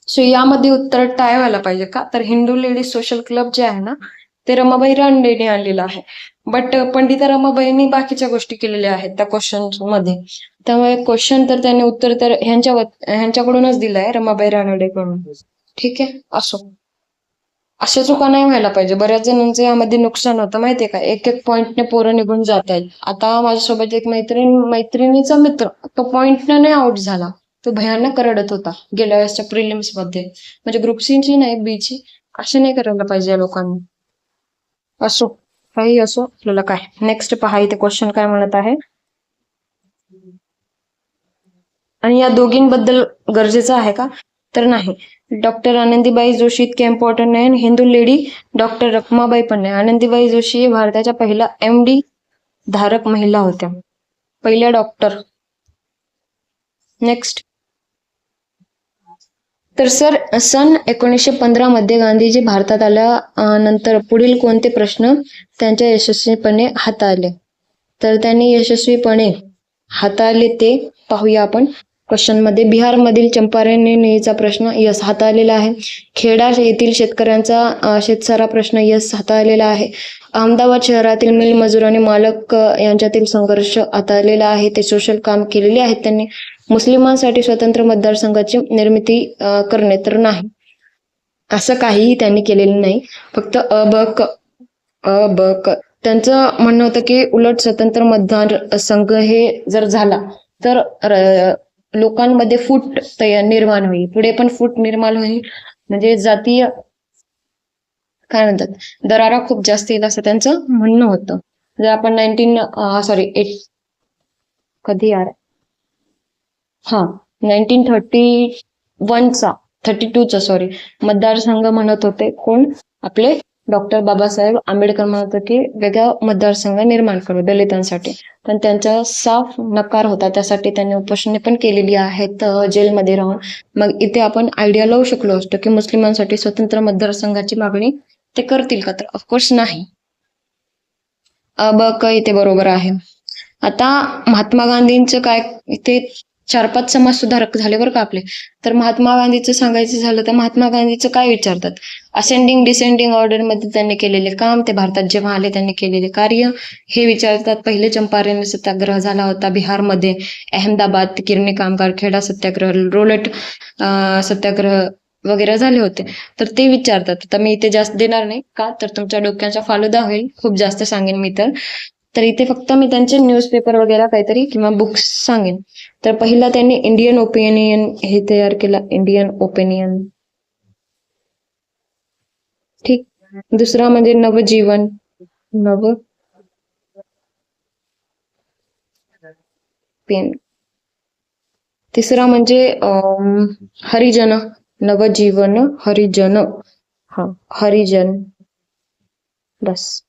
सो यामध्ये उत्तर टाय व्हायला पाहिजे का? तर हिंदू लेडीज सोशल क्लब जे आहे ना ते रमाबाई रानडेने आणलेलं आहे. बट पंडिता रमाबाईंनी बाकीच्या गोष्टी केलेल्या आहेत त्या क्वेश्चन मध्ये. त्यामुळे क्वेश्चन तर त्यांनी उत्तर तर ह्यांच्याकडूनच दिलंय, रमाबाई रानडेकडून. ठीक आहे. असो, अशा चुका नाही व्हायला पाहिजे. बऱ्याच जणांचं यामध्ये नुकसान होतं माहितीये का? एक पॉइंटने पोरं निघून जात आहेत. आता माझ्यासोबत एक मैत्रिणीचा मित्र तो पॉइंटने नाही आउट झाला. तो भयानक रडत होता गेल्या वेळेसच्या प्रिलिम्स मध्ये. म्हणजे ग्रुप सी नाही, बी ची. असे नाही करायला पाहिजे या लोकांनी. असो, काही असो, आपल्याला काय. नेक्स्ट पहा इथे क्वेश्चन काय म्हणत आहे. आणि या दोघींबद्दल गरजेचं आहे का? तर नाही. डॉक्टर आनंदीबाई जोशी इतके इम्पॉर्टंट नाही. हिंदू लेडी डॉक्टर रखमाबाई पण नाही. आनंदीबाई जोशी हे भारताच्या पहिल्या MD धारक महिला होत्या, पहिल्या डॉक्टर. नेक्स्ट. तर सर सन 1915 मध्ये गांधीजी भारतात आल्यानंतर पुढील कोणते प्रश्न त्यांच्या यशस्वीपणे हाताळले? तर त्यांनी यशस्वीपणे हाताळले ते पाहूया आपण क्वेश्चन मध्ये. बिहारमधील चंपारण नदीचा प्रश्न यस हाताळलेला आहे. खेडा येथील शेतकऱ्यांचा शेतसारा प्रश्न यस हाताळलेला आहे. अहमदाबाद शहरातील मिल मजूर आणि मालक यांच्यातील संघर्ष हाताळलेला आहे. ते सोशल काम केलेले आहेत त्यांनी. मुस्लिमांसाठी स्वतंत्र मतदारसंघाची निर्मिती करणे तर नाही, असं काहीही त्यांनी केलेलं नाही. फक्त त्यांचं म्हणणं होतं की उलट स्वतंत्र मतदारसंघ हे जर झाला तर लोकांमध्ये फूट निर्माण होईल, पुढे पण फूट निर्माण होईल. म्हणजे जातीय काय म्हणतात दरारा खूप जास्त येईल असं त्यांचं म्हणणं होतं. जर आपण 1932चा मतदारसंघ म्हणत होते कोण? आपले डॉक्टर बाबासाहेब आंबेडकर म्हणत होते की वेगळा मतदारसंघ निर्माण करू दलितांसाठी, पण त्यांचा साफ नकार होता. त्यासाठी त्यांनी उपोषणे पण केलेली आहेत जेलमध्ये राहून. मग इथे आपण आयडिया लावू शकलो असतो की मुस्लिमांसाठी स्वतंत्र मतदारसंघाची मागणी ते करतील का? तर ऑफकोर्स नाही. इथे बरोबर आहे. आता महात्मा गांधींचं काय, इथे 4-5 समाज सुधारक झाले बरं का आपले. तर महात्मा गांधीचं सांगायचं झालं तर महात्मा गांधीचं काय विचारतात? असेंडिंग डिसेंडिंग ऑर्डर मध्ये त्यांनी केलेले काम, ते भारतात जेव्हा आले त्यांनी केलेले कार्य हे विचारतात. पहिले चंपारण सत्याग्रह झाला होता बिहारमध्ये, अहमदाबाद किरणी कामगार खेडा सत्याग्रह, रोलट सत्याग्रह वगैरे झाले होते. तर ते विचारतात. आता मी इथे जास्त देणार नाही का, तर तुमच्या डोक्याचा फालुदा होईल. खूप जास्त सांगेन मी तर इथे फक्त मी त्यांचे न्यूजपेपर वगैरे काहीतरी किंवा बुक्स सांगेन. तर पहिला त्यांनी इंडियन ओपिनियन हे तयार केला, इंडियन ओपिनियन. ठीक. दुसरा म्हणजे नवजीवन, तिसरा म्हणजे हरिजन, नवजीवन हरिजन. हरिजन. बस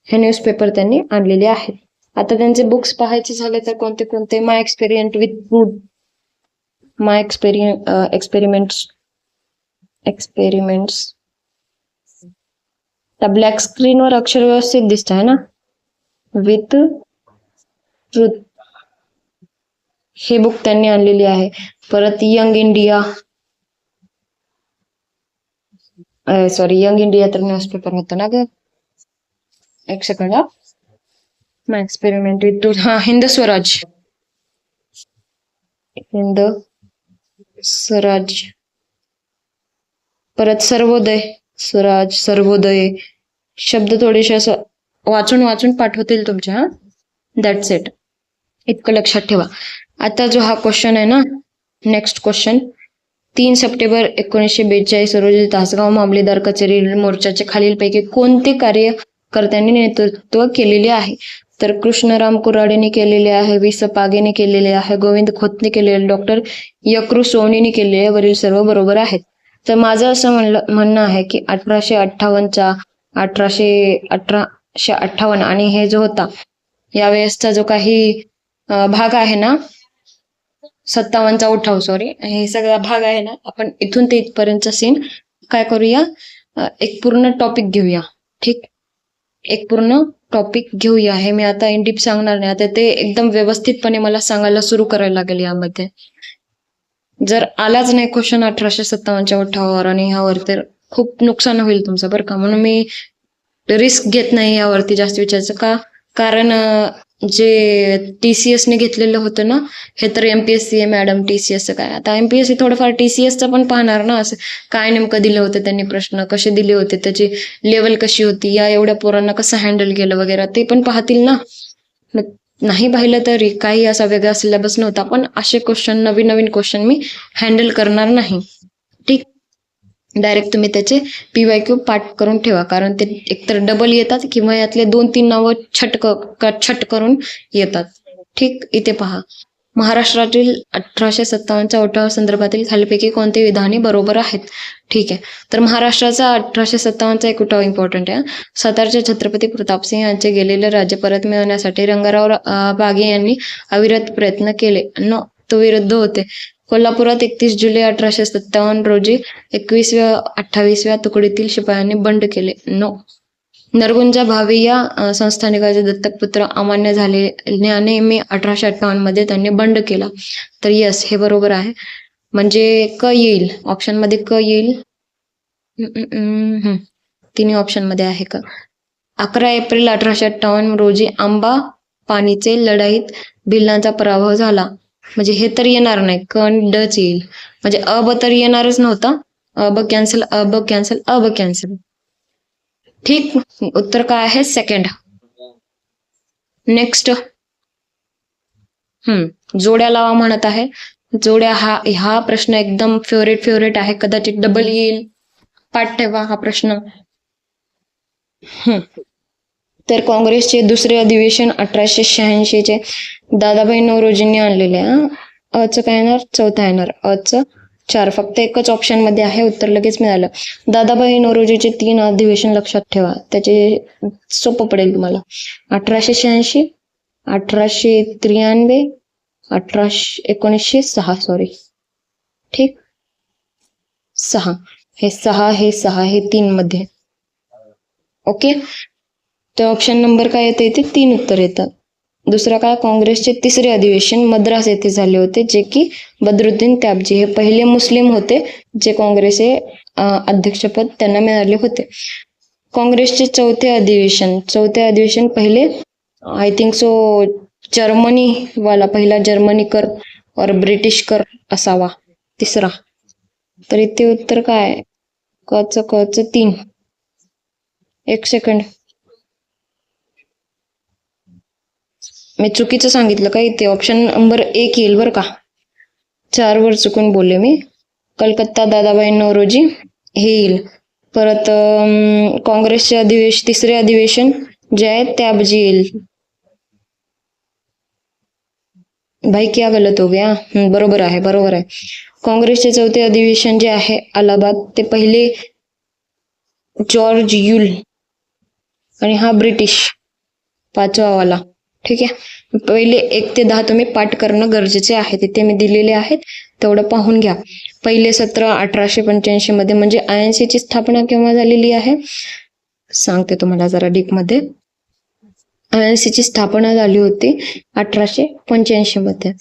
हे न्यूजपेपर त्यांनी आणलेले आहेत. आता त्यांचे बुक्स पाहायचे झाले तर कोणते कोणते? My experiment with food, my experiments. त्या ब्लॅक स्क्रीनवर अक्षर व्यवस्थित दिसत आहे ना? विथ ट्रूथ हे बुक त्यांनी आणलेली आहे. परत यंग इंडिया तर न्यूजपेपर होता ना ग. एक second. My experiment with truth. Hind Swaraj. परत सर्वोदय. सर्वोदय. शब्द थोडेसे असं वाचून पाठवतील तुमच्या. That's it. इतकं लक्षात ठेवा. आता जो हा क्वेश्चन आहे ना, नेक्स्ट क्वेश्चन. 3 सप्टेंबर 1942 रोजी तासगाव मामलेदार कचेरी मोर्चाचे खालीलपैकी कोणते कार्य कर्त्यांनी नेतृत्व केलेले आहे. तर कृष्णराम कुऱ्हाडेंनी केलेले आहे, वि. स. पागेने केलेले आहे, गोविंद खोतने केलेले, डॉक्टर यक्रू सोनीने केलेले, वरील सर्व बरोबर आहेत. तर माझं असं म्हणणं आहे की 1858 आणि हे जो होता यावेळेसचा जो काही भाग आहे ना, 57चा उठाव, सॉरी, हे सगळा भाग आहे ना, आपण इथून ते इथपर्यंतचा सीन काय करूया, एक पूर्ण टॉपिक घेऊया. ठीक, एक पूर्ण टॉपिक घेऊया. हे मी आता इन डीप सांगणार नाही, आता ते एकदम व्यवस्थितपणे मला सांगायला सुरू करायला लागेल. यामध्ये जर आलाच नाही क्वेश्चन 1857च्या उठावावर आणि ह्यावर, तर खूप नुकसान होईल तुमचं बरं का. म्हणून मी रिस्क घेत नाही यावरती जास्त विचारायचं का, कारण जे TCS ने घेतलेलं होतं ना, हे तर MPSC आहे मॅडम. TCS काय, आता MPSC थोडंफार TCSचं पण पाहणार ना, असं काय नेमकं दिलं होतं त्यांनी, प्रश्न कसे दिले होते, त्याची लेवल कशी होती, या एवढ्या पोरांना कसं हँडल केलं वगैरे, ते पण पाहतील ना. नाही पाहिलं तरी काही असा वेगळा सिलेबस नव्हता, पण असे क्वेश्चन, नवीन नवीन क्वेश्चन मी हँडल करणार नाही. ठीक, डायरेक्ट तुम्ही त्याचे PYQ पाठ करून ठेवा, कारण ते एकतर डबल येतात किंवा यातले 2-3 नावं छट करून येतात. ठीक, इथे पहा, महाराष्ट्रातील 1857च्या उठावा संदर्भातील खालीलपैकी कोणते विधाने बरोबर आहेत. ठीक आहे, तर महाराष्ट्राचा 1857चा एक उठाव इम्पॉर्टंट आहे. सातारच्या छत्रपती प्रतापसिंह यांचे गेलेले राज्य परत मिळवण्यासाठी रंगाराव बागे यांनी अविरत प्रयत्न केले. तो विरुद्ध होते. कोल्हापुरात 31 जुलै 1857 रोजी 21व्या-28व्या तुकडीतील शिपायांनी बंड केले. नरगुंजा भावे या संस्थानिकाचे दत्तक पुत्र अमान्य झाल्याने मे 1858 मध्ये त्यांनी बंड केला. तर यस, हे बरोबर आहे. म्हणजे क येईल ऑप्शन मध्ये, क येईल. तिन्ही ऑप्शन मध्ये आहे का. 11 एप्रिल 1858 रोजी आंबा पाणीचे लढाईत भिल्लांचा पराभव झाला. म्हणजे हे तर येणार नाही, क आणि डच येईल. म्हणजे अब तर येणारच नव्हता. अब कॅन्सल, अब कॅन्सल, अब कॅन्सल. ठीक, उत्तर काय आहे, सेकंड. नेक्स्ट, जोड्या लावा म्हणत आहे. जोड्या हा प्रश्न एकदम फेवरेट आहे, कदाचित डबल येईल. पाठ ठेवा हा प्रश्न. तर काँग्रेसचे दुसरे अधिवेशन 1886चे दादाभाई नौरोजींनी आणलेले. अचं काय येणार, चौथा येणार, अचं 4. फक्त एकच ऑप्शन मध्ये आहे, उत्तर लगेच मिळालं. दादाभाई नौरोजीचे 3 अधिवेशन लक्षात ठेवा, त्याचे सोपं पडेल तुम्हाला. 1886, 1893, 1906, सॉरी. ठीक, 6, हे 6, हे 3 मध्ये. ओके, तर ऑप्शन नंबर काय येते, इथे 3 उत्तर येतात. दुसरा काय, काँग्रेसचे तिसरे अधिवेशन मद्रास येथे झाले होते, जे की बद्रुद्दीन त्याबजी हे पहिले मुस्लिम होते जे काँग्रेसचे अध्यक्षपद त्यांना मिळाले होते. काँग्रेसचे चौथे अधिवेशन पहिले, आय थिंक सो, जर्मनी वाला पहिला जर्मनी कर और ब्रिटिश कर असावा. तिसरा, तर इथे उत्तर काय, कच 3. एक सेकंड, मी चुकीचं सांगितलं का, इथे ऑप्शन नंबर 1 येईल बरं का. 4 वर चुकून बोलले मी. कलकत्ता दादाभाई नौरोजी हे येईल. परत काँग्रेसचे तिसरे अधिवेशन जे आहे त्याबजी येईल. भाई क्या गलत हो गया, बरोबर आहे. काँग्रेसचे चौथे अधिवेशन जे आहे अलाहाबाद, ते पहिले जॉर्ज युल आणि हा ब्रिटिश 5वा वाला. ठीक आहे, पहिले 1 ते 10 तुम्ही पाठ करणं गरजेचे आहे, तिथे मी दिलेले आहेत, तेवढं पाहून घ्या. पहिले सत्र 1885 मध्ये, म्हणजे INC ची स्थापना केव्हा झालेली आहे सांगते तुम्हाला जरा डीप मध्ये. INC ची स्थापना झाली होती 1885 मध्ये.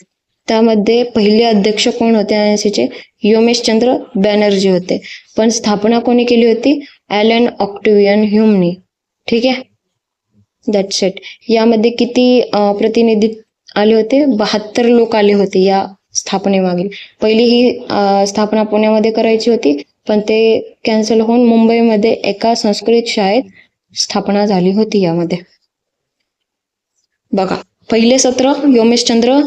त्यामध्ये पहिले अध्यक्ष कोण होते INC चे, योमेशचंद्र बॅनर्जी होते. पण स्थापना कोणी केली होती, ॲलन ऑक्टेवियन ह्यूमनी. ठीक आहे, दॅट्स इट. यामध्ये किती प्रतिनिधी आले होते, 72 लोक आले होते या स्थापनेमागील. पहिली ही स्थापना पुण्यामध्ये करायची होती, पण ते कॅन्सल होऊन मुंबईमध्ये एका संस्कृत शाळेत स्थापना झाली होती. यामध्ये बघा, पहिले सत्र योमेशचंद्र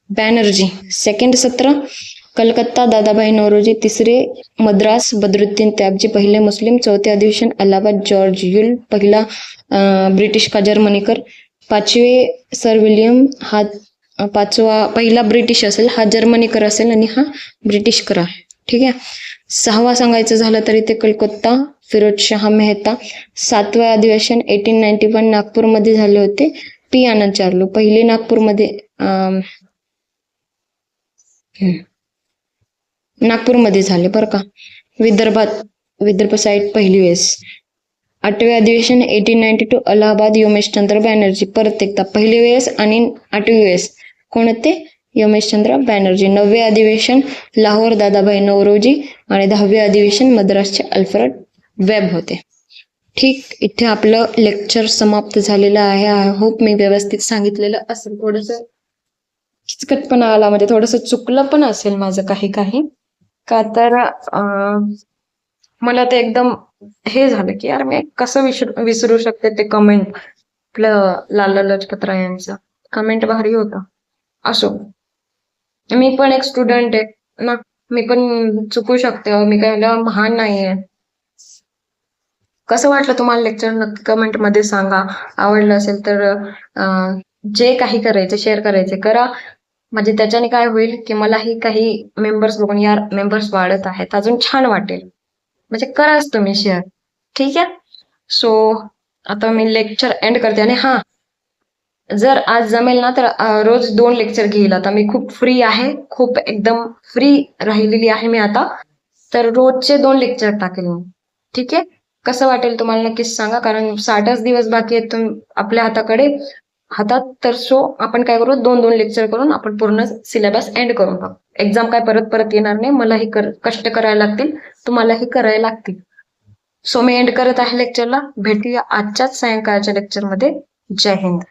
बॅनर्जी, सेकंड सत्र कलकत्ता दादाभाई नौरोजी. तिसरे मद्रास बद्रुद्दीन त्यागजी. पहिले मुस्लिम. चौथे अधिवेशन अलाहाबाद जॉर्ज युल. पहिला ब्रिटिश का जर्मनीकर. पाचवे सर विल्यम. हा पहिला ब्रिटिश असेल, हा जर्मनीकर असेल आणि हा ब्रिटिशकर आहे. ठीक आहे. सहावा सांगायचं झालं तर इथे कलकत्ता फिरोजशाह मेहता. सातवे अधिवेशन 1891 नागपूरमध्ये झाले होते. पी आनंद चार्लू. पहिले नागपूरमध्ये झाले बरं का. विदर्भ साईड पहिली वेळेस. आठवे अधिवेशन 1892 अलाहाबाद योमेशचंद्र बॅनर्जी. परत एकदा पहिली वेळेस आणि आठवी वेळेस कोण होते? योमेशचंद्र बॅनर्जी. नववे अधिवेशन लाहोर दादाभाई नौरोजी आणि 10वे अधिवेशन मद्रासचे अल्फ्रेड वेब होते. ठीक, इथे आपलं लेक्चर समाप्त झालेलं आहे. आय होप मी व्यवस्थित सांगितलेलं असेल. थोडंसं किचकटपणा आला, म्हणजे थोडंसं चुकलं पण असेल माझं काही का तर मला ते एकदम हे झालं की यार मी कसं विसरू शकते ते कमेंट. आपलं लाला लजपत राय यांचं कमेंट भारी होता. असो, मी पण एक स्टुडंट आहे ना, मी पण चुकू शकते. मी काय महान नाहीये. कसं वाटलं तुम्हाला लेक्चर नक्की कमेंट मध्ये सांगा. आवडलं असेल तर जे काही करायचं शेअर करायचे करा. म्हणजे त्याच्याने काय होईल की मलाही काही मेंबर्स बघून यार मेंबर्स वाढत आहेत, अजून छान वाटेल. म्हणजे कराच तुम्ही शेअर. ठीक आहे. सो आता मी लेक्चर एंड करते. आणि हा, जर आज जमेल ना तर रोज 2 लेक्चर घेईल. आता मी खूप फ्री आहे, खूप एकदम फ्री राहिलेली आहे मी आता. तर रोजचे 2 लेक्चर टाकेल मी. ठीक आहे. कसं वाटेल तुम्हाला नक्कीच सांगा, कारण 60च दिवस बाकी आहेत आपल्या हातात. तर सो आपण काय करू, 2-2 लेक्चर करून आपण पूर्ण सिलेबस एंड करून टाकू. एक्झाम काय परत येणार नाही. मलाही कष्ट करायला लागतील, तुम्हालाही करायला लागतील. सो मी एंड करत आहे लेक्चरला. भेटूया आजच्याच सायंकाळच्या लेक्चरमध्ये. जय हिंद.